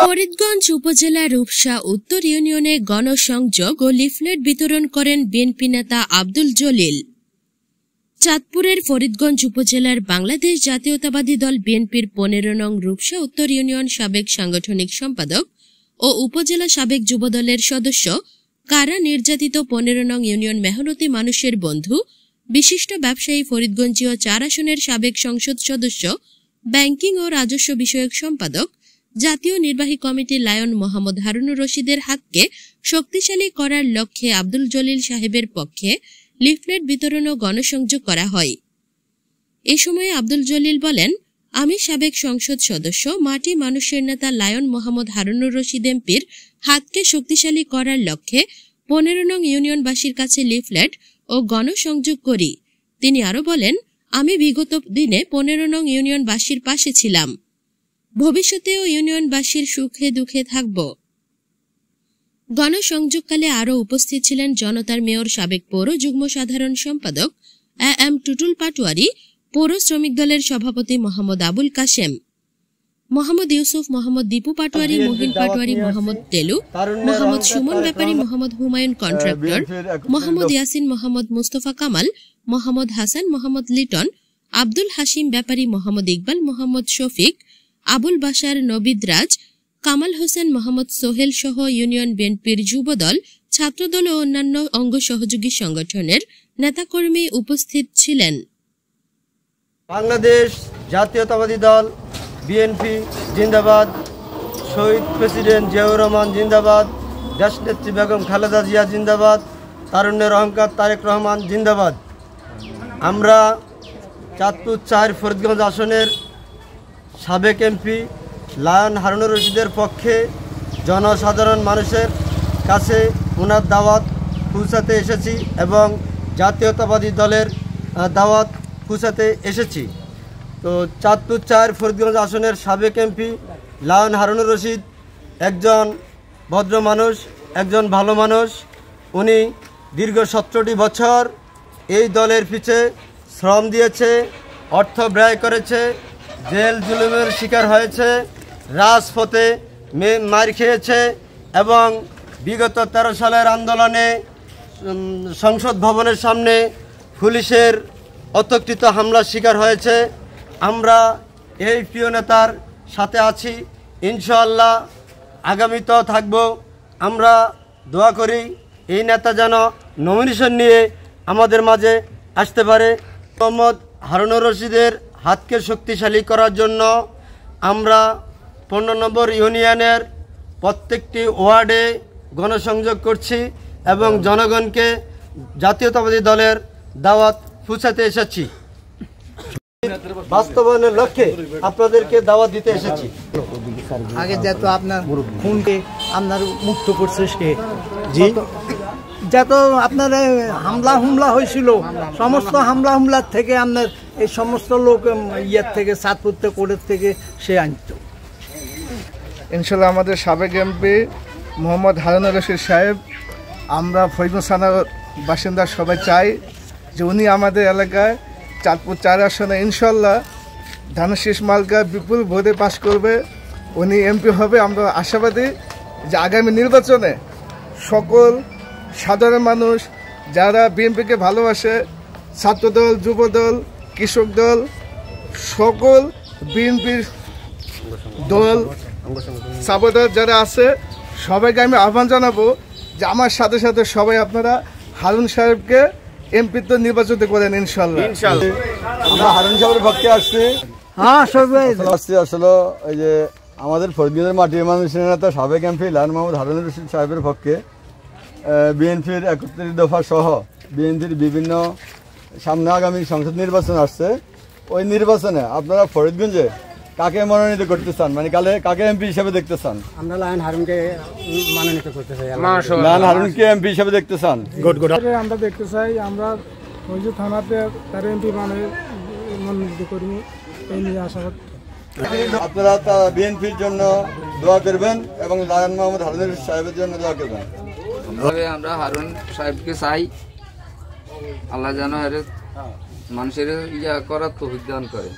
ফরিদগঞ্জ উপজেলা রূপসা উত্তর ইউনিয়নে গণসংযোগ ও লিফলেট বিতরণ করেন বিএনপি নেতা আব্দুল জলিল। চাঁদপুরের ফরিদগঞ্জ উপজেলার বাংলাদেশ জাতীয়তাবাদী দল বিএনপির 15 নং রূপসা উত্তর ইউনিয়ন সাবেক সাংগঠনিক সম্পাদক ও উপজেলা সাবেক যুবদলের সদস্য, কারা নির্যাতিত 15 নং ইউনিয়ন মেহনতি মানুষের বন্ধু, বিশিষ্ট ব্যবসায়ী, ফরিদগঞ্জীয় 4 আসনের সাবেক সংসদ সদস্য, ব্যাংকিং ও রাজস্ব বিষয়ক সম্পাদক, জাতীয় নির্বাহী কমিটি লায়ন মোহাম্মদ হারুনুর রশিদের হাতকে শক্তিশালী করার লক্ষ্যে আব্দুল জলিল সাহেবের পক্ষে লিফলেট বিতরণ ও গণসংযোগ করা হয়। এ সময় আব্দুল জলিল বলেন, আমি সাবেক সংসদ সদস্য, মাটি মানুষের নেতা লায়ন মোহাম্মদ হারুনুর রশিদ এমপির হাতকে শক্তিশালী করার লক্ষ্যে 15 নং ইউনিয়নবাসীর কাছে লিফলেট ও গণসংযোগ করি। তিনি আরো বলেন, আমি বিগত দিনে 15 নং ইউনিয়নবাসীর পাশে ছিলাম, ভবিষ্যতেও ইউনিয়নবাসীর সুখে দুঃখে থাকব। গণসংযোগকালে আরও উপস্থিত ছিলেন জনতার মেয়র, সাবেক পৌর যুগ্ম সাধারণ সম্পাদক এম টুটুল পাটোয়ারি, পৌর শ্রমিক দলের সভাপতি মোহাম্মদ আবুল কাশেম, মোহাম্মদ ইউসুফ, মোহাম্মদ দীপু পাটোয়ারি, মহিন পাটোয়ারি, মোহাম্মদ টেলু, মোহাম্মদ সুমন ব্যাপারী, মোহাম্মদ হুমায়ুন কন্ট্রাক্টর, মোহাম্মদ ইয়াসিন, মোহাম্মদ মুস্তফা কামাল, মোহাম্মদ হাসান, মোহাম্মদ লিটন, আব্দুল হাশিম ব্যাপারী, মোহাম্মদ ইকবাল, মোহাম্মদ শফিক, আবুল বাশার, নবিদ রাজ, কামাল হোসেন, মোহাম্মদ সোহেল সহ ইউনিয়ন বিএনপির যুবদল, ছাত্রদল ও অন্যান্য অঙ্গ সহযোগী সংগঠনের নেতাকর্মী উপস্থিত ছিলেন। বাংলাদেশ জাতীয়তাবাদী দল বিএনপি জিন্দাবাদ, শহীদ প্রেসিডেন্ট জিয়াউর রহমান জিন্দাবাদ, দেশনেত্রী বেগম খালেদা জিয়া জিন্দাবাদ, তারুণ্যের অহংকার তারেক রহমান জিন্দাবাদ। আমরা চাঁদপুর 4 ফরিদগঞ্জ আসনের সাবেক এমপি লায়ন হারুনুর রশিদের পক্ষে জনসাধারণ মানুষের কাছে ওনার দাওয়াত পৌঁছাতে এসেছি এবং জাতীয়তাবাদী দলের দাওয়াত পৌঁছাতে এসেছি। তো চাঁদপুর 4 ফরিদগঞ্জ আসনের সাবেক এমপি লায়ন হারুনুর রশিদ একজন ভদ্র মানুষ, একজন ভালো মানুষ। উনি দীর্ঘ 17টি বছর এই দলের পিছে শ্রম দিয়েছে, অর্থ ব্যয় করেছে, জেল জুলুমের শিকার হয়েছে, রাজপথে মার খেয়েছে এবং বিগত 13 সালের আন্দোলনে সংসদ ভবনের সামনে পুলিশের অতর্কিত হামলার শিকার হয়েছে। আমরা এই প্রিয় নেতার সাথে আছি, ইনশাআল্লাহ আগামীতেও থাকব। আমরা দোয়া করি এই নেতা যেন নমিনেশন নিয়ে আমাদের মাঝে আসতে পারে। মোহাম্মদ হারুনুর রশিদের হাতকে শক্তিশালী করার জন্য আমরা 15 নম্বর ইউনিয়নের প্রত্যেকটি ওয়ার্ডে গণসংযোগ করছি এবং জনগণকে জাতীয়তাবাদী দলের দাওয়াত পৌঁছাতে এসেছি। বাস্তবায়নের লক্ষ্যে আপনাদেরকে দাওয়াত দিতে এসেছি। আগে যত আপনার ফোনকে আপনার মুক্ত করছে সে যত আপনার হামলা হয়েছিল, সমস্ত হামলার থেকে আপনার এই সমস্ত লোক ইয়ের থেকে চাঁদপুর থেকে কোর্টের থেকে সে আনত। ইনশাল্লাহ আমাদের সাবেক এমপি মোহাম্মদ হারুনুর রশিদ সাহেব, আমরা ফরিদগঞ্জ থানার বাসিন্দা সবাই চাই যে উনি আমাদের এলাকায় চাঁদপুর 4 আসনে ইনশাল্লাহ ধানের মার্কা বিপুল ভোটে পাশ করবে, উনি এমপি হবে। আমরা আশাবাদী যে আগামী নির্বাচনে সকল সাধারণ মানুষ যারা বিএনপিকে ভালোবাসে, ছাত্রদল, যুবদল, কৃষক দল, সকল বিএনপির দল সাপোর্টার যারা আছে সবাইকে আমি আহ্বান জানাবো যে আমার সাথে সাথে সবাই আপনারা হারুন সাহেবকে এমপিত্ব নির্বাচিত করেন ইনশাল্লাহ। আমরা হারুন সাহেবের পক্ষে আসছি। আসলে ওই যে আমাদের ফরিদগঞ্জের মাটির মানুষের নেতা সাবেক এমপি লায়ন মোহাম্মদ হারুনুর রশিদ সাহেবের পক্ষে বিএনপির 31 দফা সহ বিএনপির বিভিন্ন সামনে আগামী সংসদ নির্বাচন আসছে। ওই নির্বাচনে আপনারা ফরিদগঞ্জে কাকে মনোনীত করতে চান, মানে কাকে এমপি হিসেবে দেখতে চান? আমরা লায়ন হারুনকে মনোনীত করতে চাই। লায়ন হারুনকে এমপি হিসেবে দেখতে চান? আমরা দেখতে চাই আমরা ওই যে থানাতে তার এমপি মনোনীত করি, এই নিয়ে আশাবাদ। আপনারা বিএনপির জন্য দোয়া করবেন এবং লায়ন মোহাম্মদ হারুনুর রশিদ সাহেবের জন্য দোয়া করবেন। আমরা হারুন সাহেবকে চাই, আল্লাহ যেন মানুষের ইয়া করার তৌফিক দান করে।